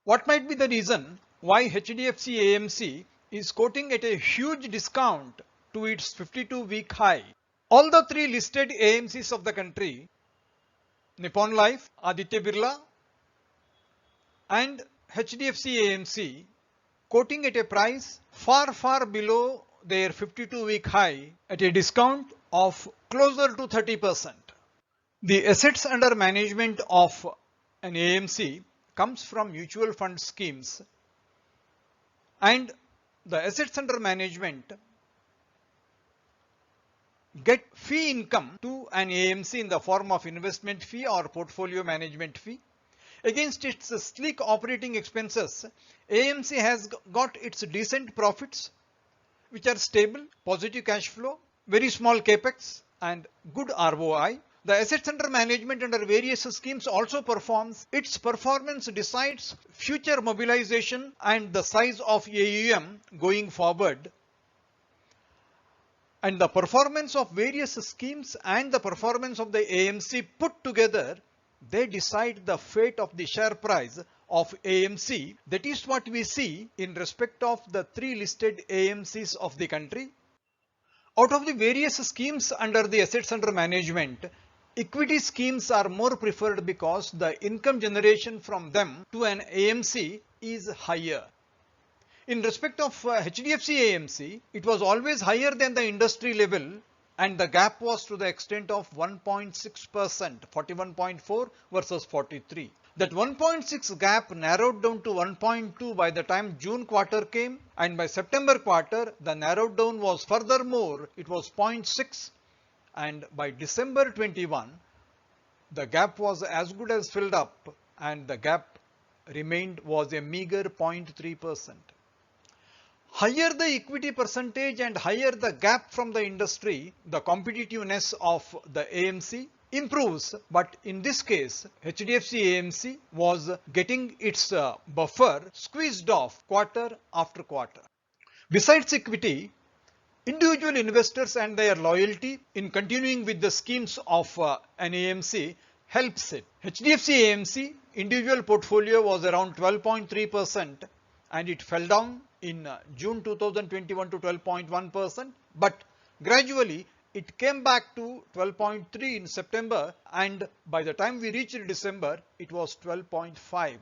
What might be the reason why HDFC AMC is quoting at a huge discount to its 52-week high? All the three listed AMCs of the country, Nippon Life, Aditya Birla and HDFC AMC, quoting at a price far below their 52-week high at a discount of closer to 30%. The assets under management of an AMC comes from mutual fund schemes, and the assets under management get fee income to an AMC in the form of investment fee or portfolio management fee. Against its sleek operating expenses, AMC has got its decent profits, which are stable, positive cash flow, very small capex and good ROI. The assets under management under various schemes also performs. Its performance decides future mobilization and the size of AUM going forward. And the performance of various schemes and the performance of the AMC put together, they decide the fate of the share price of AMC. That is what we see in respect of the three listed AMCs of the country. Out of the various schemes under the assets under management, equity schemes are more preferred because the income generation from them to an AMC is higher. In respect of HDFC AMC, it was always higher than the industry level, and the gap was to the extent of 1.6%, 41.4 versus 43. That 1.6 gap narrowed down to 1.2 by the time June quarter came, and by September quarter the narrowed down was furthermore, it was 0.6, and by December 21 the gap was as good as filled up and the gap was a meager 0.3%. Higher the equity percentage and higher the gap from the industry, the competitiveness of the AMC improves. But in this case, HDFC AMC was getting its buffer squeezed off quarter after quarter. Besides equity, individual investors and their loyalty in continuing with the schemes of an AMC helps it. HDFC AMC individual portfolio was around 12.3% and it fell down in June 2021 to 12.1%, but gradually it came back to 12.3 in September, and by the time we reached December it was 12.5.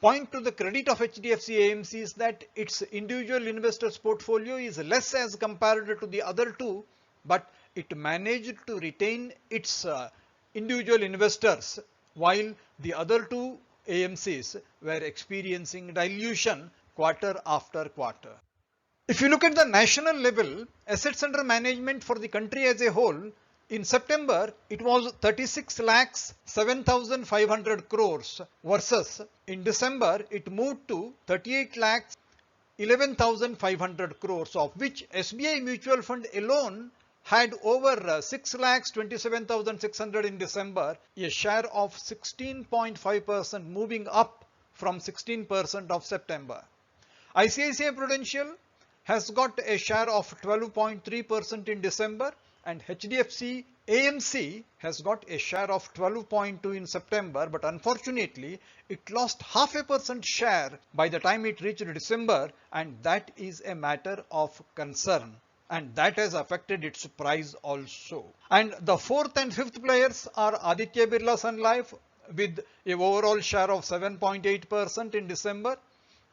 Point to the credit of HDFC AMC is that its individual investors portfolio is less as compared to the other two, but it managed to retain its individual investors while the other two AMCs were experiencing dilution quarter after quarter. If you look at the national level, assets under management for the country as a whole, in September it was 36 lakhs 7,500 crores versus in December it moved to 38 lakhs 11,500 crores, of which SBI Mutual Fund alone had over 6 lakhs 27,600 in December, a share of 16.5%, moving up from 16% of September. ICICI Prudential has got a share of 12.3% in December, and HDFC AMC has got a share of 12.2 in September, but unfortunately it lost 0.5% share by the time it reached December, and that is a matter of concern. And that has affected its price also. And the fourth and fifth players are Aditya Birla Sun Life with a overall share of 7.8% in December,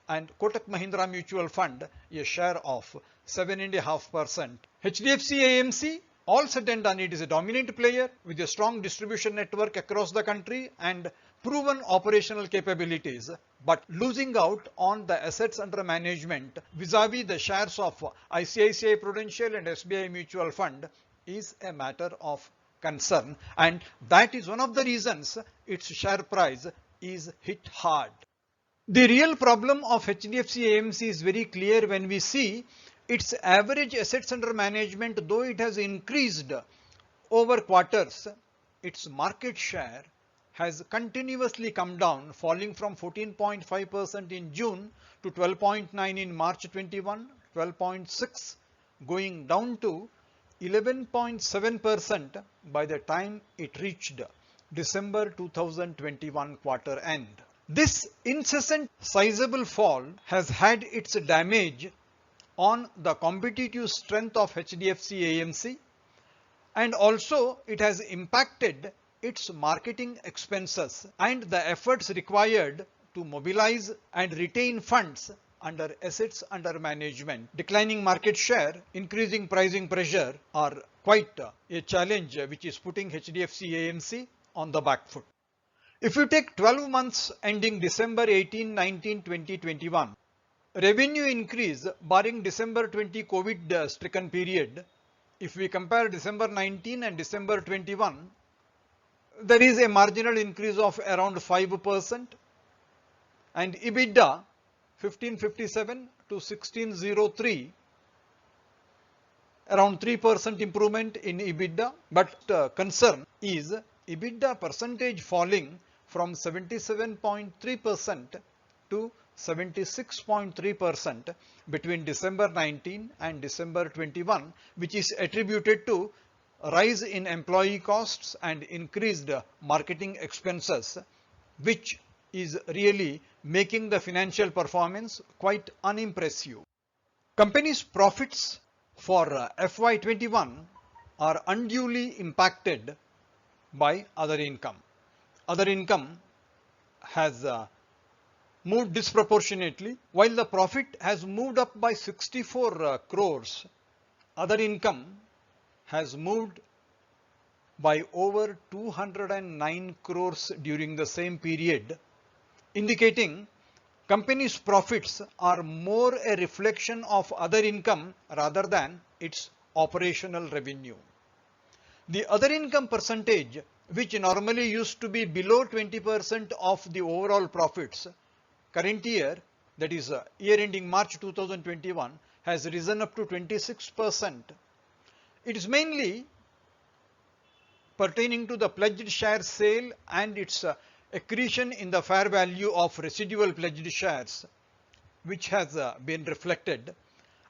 and Kotak Mahindra Mutual Fund a share of 7.5%. HDFC AMC, all said and done, it is a dominant player with a strong distribution network across the country and proven operational capabilities, but losing out on the assets under management vis-a-vis the shares of ICICI Prudential and SBI Mutual Fund is a matter of concern, and that is one of the reasons its share price is hit hard. The real problem of HDFC AMC is very clear when we see its average assets under management, though it has increased over quarters, its market share has continuously come down, falling from 14.5% in June to 12.9 in March 21, 12.6, going down to 11.7% by the time it reached December 2021 quarter end. This incessant sizable fall has had its damage on the competitive strength of HDFC AMC, and also it has impacted its marketing expenses and the efforts required to mobilize and retain funds under assets under management. Declining market share, increasing pricing pressure are quite a challenge which is putting HDFC AMC on the back foot. If you take 12 months ending December 18, 19, 20, 21, revenue increase barring December 20 COVID stricken period, if we compare December 19 and December 21, there is a marginal increase of around 5%, and EBITDA 1557 to 1603, around 3% improvement in EBITDA, but concern is EBITDA percentage falling from 77.3% to 76.3% between December 19 and December 21, which is attributed to rise in employee costs and increased marketing expenses, which is really making the financial performance quite unimpressive. Company's profits for FY21 are unduly impacted by other income. Other income has moved disproportionately. While the profit has moved up by 64 crores, other income has moved by over 209 crores during the same period, indicating company's profits are more a reflection of other income rather than its operational revenue. The other income percentage, which normally used to be below 20% of the overall profits, current year, that is year ending March 2021, has risen up to 26%. It is mainly pertaining to the pledged share sale and its accretion in the fair value of residual pledged shares, which has been reflected,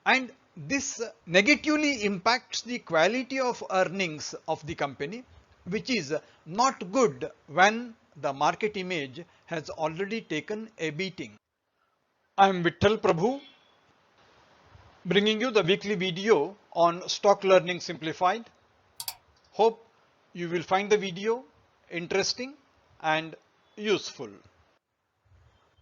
and this negatively impacts the quality of earnings of the company, which is not good when the market image has already taken a beating. I am Vittal Prabhu, bringing you the weekly video on Stock Learning Simplified. Hope you will find the video interesting and useful.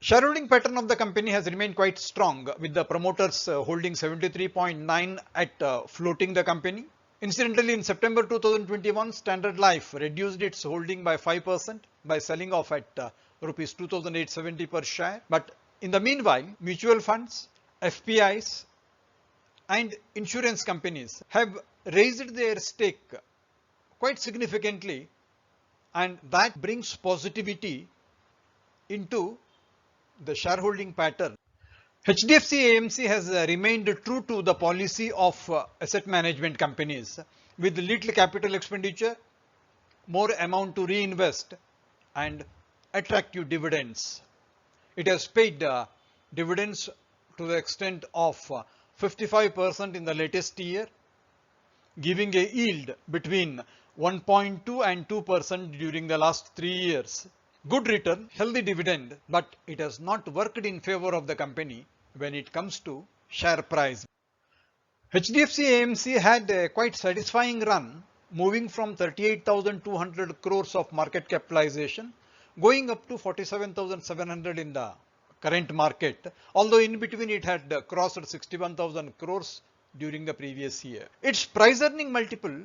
Shareholding pattern of the company has remained quite strong, with the promoters holding 73.9 at floating the company. Incidentally, in September 2021, Standard Life reduced its holding by 5% by selling off at rupees 2,870 per share. But in the meanwhile, mutual funds, FPIs and insurance companies have raised their stake quite significantly, and that brings positivity into the shareholding pattern. HDFC AMC has remained true to the policy of asset management companies, with little capital expenditure, more amount to reinvest and attractive dividends. It has paid dividends to the extent of 55% in the latest year, giving a yield between 1.2 and 2% during the last 3 years. Good return, healthy dividend, but it has not worked in favor of the company when it comes to share price. HDFC AMC had a quite satisfying run, moving from 38,200 crores of market capitalization, going up to 47,700 in the current market, although in between it had crossed 61,000 crores during the previous year. Its price earning multiple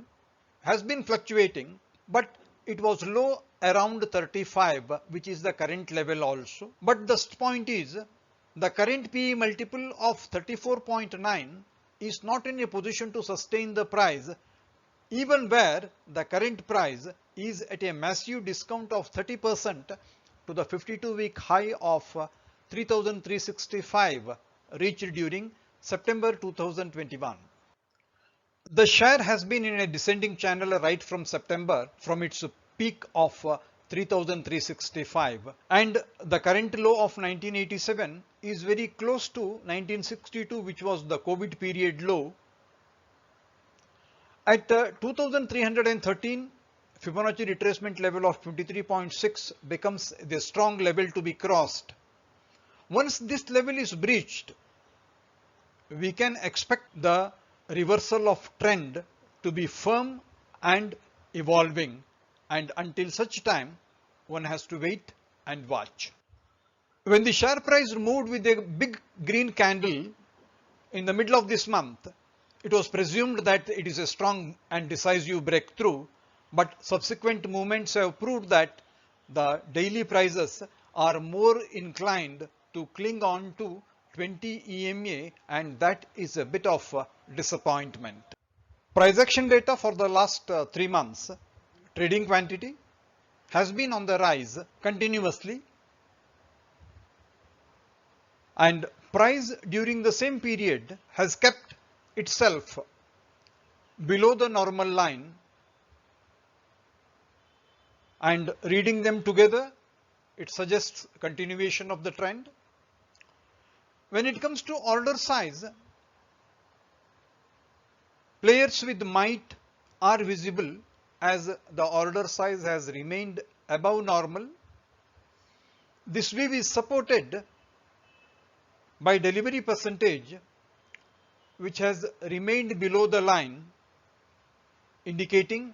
has been fluctuating, but it was low around 35, which is the current level also. But the point is, the current PE multiple of 34.9 is not in a position to sustain the price, even where the current price is at a massive discount of 30% to the 52-week high of 3,365 reached during September 2021. The share has been in a descending channel right from September, from its peak of 3,365, and the current low of 1987 is very close to 1962, which was the COVID period low. At 2,313, Fibonacci retracement level of 23.6 becomes the strong level to be crossed. Once this level is breached, we can expect the reversal of trend to be firm and evolving, and until such time one has to wait and watch. When the share price moved with a big green candle in the middle of this month, it was presumed that it is a strong and decisive breakthrough, but subsequent movements have proved that the daily prices are more inclined to cling on to 20 EMA, and that is a bit of a disappointment. Price action data for the last 3 months. Trading quantity has been on the rise continuously, and price during the same period has kept itself below the normal line, and reading them together, it suggests continuation of the trend. When it comes to order size, players with might are visible as the order size has remained above normal. This view is supported by delivery percentage, which has remained below the line, indicating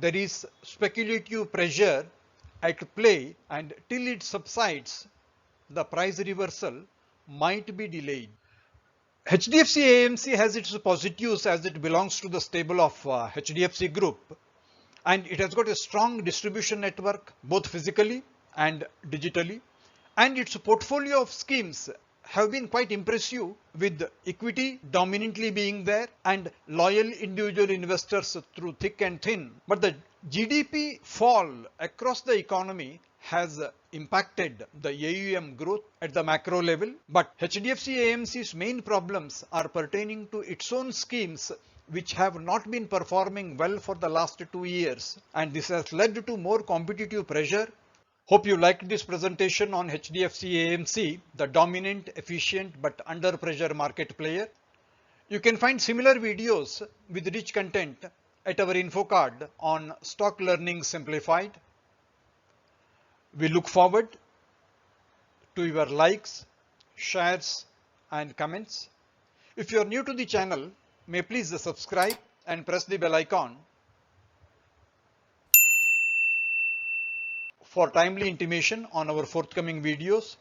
there is speculative pressure at play, and till it subsides, the price reversal might be delayed. HDFC AMC has its positives as it belongs to the stable of HDFC Group, and it has got a strong distribution network both physically and digitally, and its portfolio of schemes have been quite impressive, with equity dominantly being there and loyal individual investors through thick and thin. But the GDP fall across the economy has impacted the AUM growth at the macro level, but HDFC AMC's main problems are pertaining to its own schemes, which have not been performing well for the last 2 years, and this has led to more competitive pressure. Hope you liked this presentation on HDFC AMC, the dominant, efficient but under pressure market player. You can find similar videos with rich content at our info card on Stock Learning Simplified. We look forward to your likes, shares and comments. If you are new to the channel, may please subscribe and press the bell icon for timely intimation on our forthcoming videos.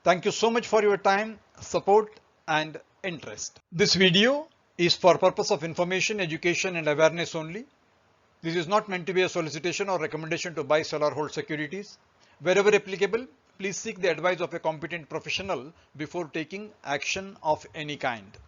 Thank you so much for your time, support and interest. This video is for purpose of information, education and awareness only. This is not meant to be a solicitation or recommendation to buy, sell or hold securities. Wherever applicable, please seek the advice of a competent professional before taking action of any kind.